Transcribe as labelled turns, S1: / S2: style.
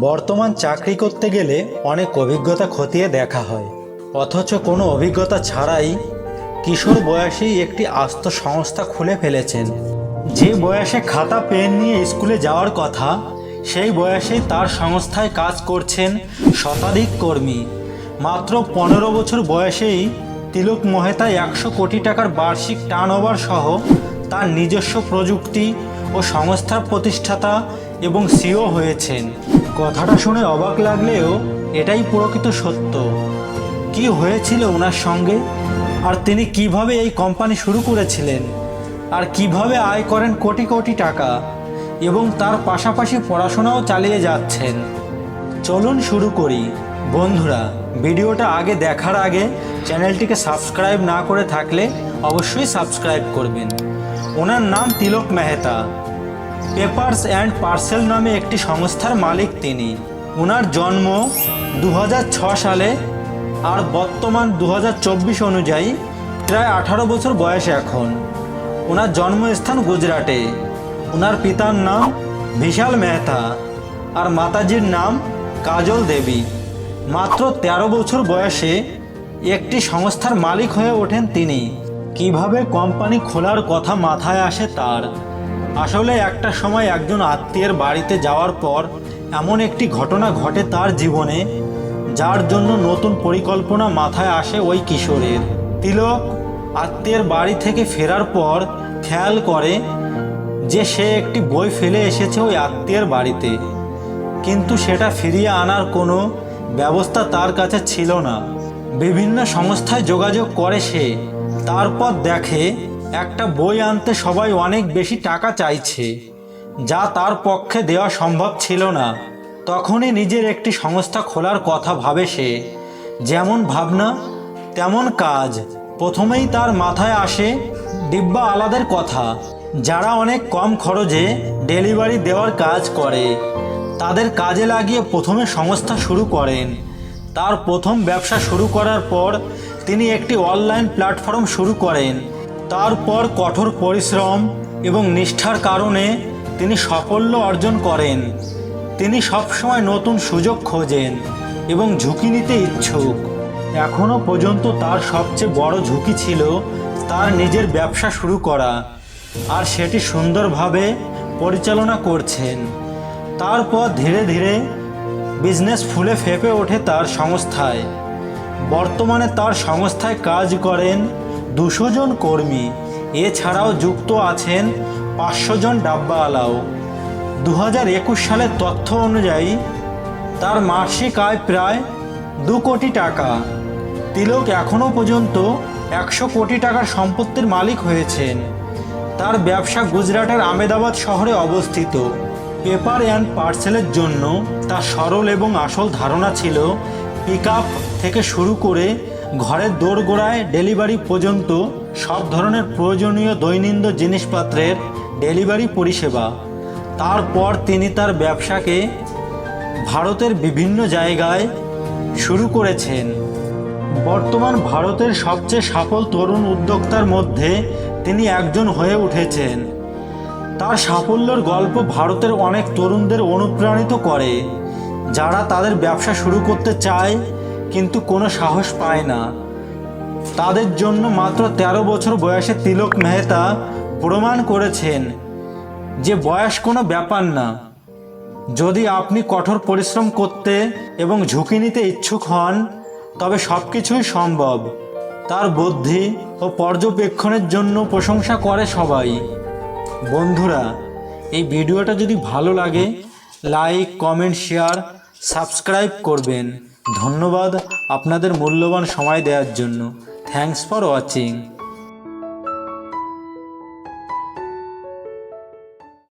S1: বর্তমান চাকরি করতে গেলে অনেক অভিজ্ঞতা খতিয়ে দেখা হয়, অথচ কোনো অভিজ্ঞতা ছাড়াই কিশোর বয়সেই একটি আস্ত সংস্থা খুলে ফেলেছেন। যে বয়সে খাতা পেন নিয়ে স্কুলে যাওয়ার কথা, সেই বয়সেই তার সংস্থায় কাজ করছেন শতাধিক কর্মী। মাত্র 15 বছর বয়সেই তিলক মেহতা 100 কোটি টাকার বার্ষিক টার্নওভার সহ তার নিজস্ব প্রযুক্তি ও সংস্থার প্রতিষ্ঠাতা এবং সিও হয়েছেন। কথাটা শুনে অবাক লাগলেও এটাই প্রকৃত সত্য। কি হয়েছিল ওনার সঙ্গে, আর তিনি কিভাবে এই কোম্পানি শুরু করেছিলেন, আর কিভাবে আয় করেন কোটি কোটি টাকা, এবং তার পাশাপাশি পড়াশোনাও চালিয়ে যাচ্ছেন। চলুন শুরু করি। বন্ধুরা, ভিডিওটা আগে দেখার আগে চ্যানেলটিকে সাবস্ক্রাইব না করে থাকলে অবশ্যই সাবস্ক্রাইব করবেন। ওনার নাম তিলক মেহতা। পেপারস অ্যান্ড পার্সেল নামে একটি সংস্থার মালিক তিনি। ওনার জন্ম 2006 সালে, আর বর্তমান 2024 অনুযায়ী প্রায় 18 বছর বয়স এখন। ওনার জন্মস্থান গুজরাটে। ওনার পিতার নাম বিশাল মেহতা আর মাতাজির নাম কাজল দেবী। মাত্র 13 বছর বয়সে একটি সংস্থার মালিক হয়ে ওঠেন তিনি। কিভাবে কোম্পানি খোলার কথা মাথায় আসে তার? আসলে একটা সময় একজন আত্মীয়ের বাড়িতে যাওয়ার পর এমন একটি ঘটনা ঘটে তার জীবনে, যার জন্য নতুন পরিকল্পনা মাথায় আসে ওই কিশোরের। তিলক আত্মীয়ের বাড়ি থেকে ফেরার পর খেয়াল করে যে সে একটি বই ফেলে এসেছে ওই আত্মীয়ের বাড়িতে, কিন্তু সেটা ফিরিয়ে আনার কোনো ব্যবস্থা তার কাছে ছিল না। বিভিন্ন সংস্থায় যোগাযোগ করে সে, তারপর দেখে একটা বই আনতে সবাই অনেক বেশি টাকা চাইছে, যা তার পক্ষে দেওয়া সম্ভব ছিল না। তখনই নিজের একটি সংস্থা খোলার কথা ভাবে সে। যেমন ভাবনা তেমন কাজ। প্রথমেই তার মাথায় আসে ডিব্বা আলাদের কথা, যারা অনেক কম খরচে ডেলিভারি দেওয়ার কাজ করে। তাদের কাজে লাগিয়ে প্রথমে সংস্থা শুরু করেন। তার প্রথম ব্যবসা শুরু করার পর তিনি একটি অনলাইন প্ল্যাটফর্ম শুরু করেন। তারপর কঠোর পরিশ্রম এবং নিষ্ঠার কারণে তিনি সাফল্য অর্জন করেন। তিনি সবসময় নতুন সুযোগ খোঁজেন এবং ঝুঁকি নিতে ইচ্ছুক। এখনও পর্যন্ত তার সবচেয়ে বড় ঝুঁকি ছিল তার নিজের ব্যবসা শুরু করা, আর সেটি সুন্দরভাবে পরিচালনা করছেন। তারপর ধীরে ধীরে বিজনেস ফুলে ফেঁপে ওঠে তার সংস্থায়। বর্তমানে তার সংস্থায় কাজ করেন 200 জন কর্মী। এছাড়াও যুক্ত আছেন 500 জন ডাব্বাওয়ালাও। 2021 সালের তথ্য অনুযায়ী তার মাসিক আয় প্রায় 2 কোটি টাকা। তিলক এখনও পর্যন্ত 100 কোটি টাকার সম্পত্তির মালিক হয়েছেন। তার ব্যবসা গুজরাটের আহমেদাবাদ শহরে অবস্থিত। পেপার অ্যান্ড পার্সেলের জন্য তার সরল এবং আসল ধারণা ছিল পিক আপ থেকে শুরু করে ঘরের দোরগোড়ায় ডেলিভারি পর্যন্ত সব ধরনের প্রয়োজনীয় দৈনন্দিন জিনিসপত্রের ডেলিভারি পরিষেবা। তারপর তিনি তার ব্যবসাকে ভারতের বিভিন্ন জায়গায় শুরু করেছেন। বর্তমান ভারতের সবচেয়ে সফল তরুণ উদ্যোক্তার মধ্যে তিনি একজন হয়ে উঠেছেন। তার সাফল্যের গল্প ভারতের অনেক তরুণদের অনুপ্রাণিত করে, যারা তাদের ব্যবসা শুরু করতে চায় কিন্তু কোনো সাহস পায় না। তাদের জন্য মাত্র 13 বছর বয়সে তিলক মেহতা প্রমাণ করেছেন যে বয়স কোনো ব্যাপার না। যদি আপনি কঠোর পরিশ্রম করতে এবং ঝুঁকি নিতে ইচ্ছুক হন, তবে সব কিছুই সম্ভব। তার বুদ্ধি ও পর্যবেক্ষণের জন্য প্রশংসা করে সবাই। বন্ধুরা, এই ভিডিওটা যদি ভালো লাগে লাইক, কমেন্ট, শেয়ার, সাবস্ক্রাইব করবেন। ধন্যবাদ আপনাদের মূল্যবান সময় দেওয়ার জন্য। Thanks for watching.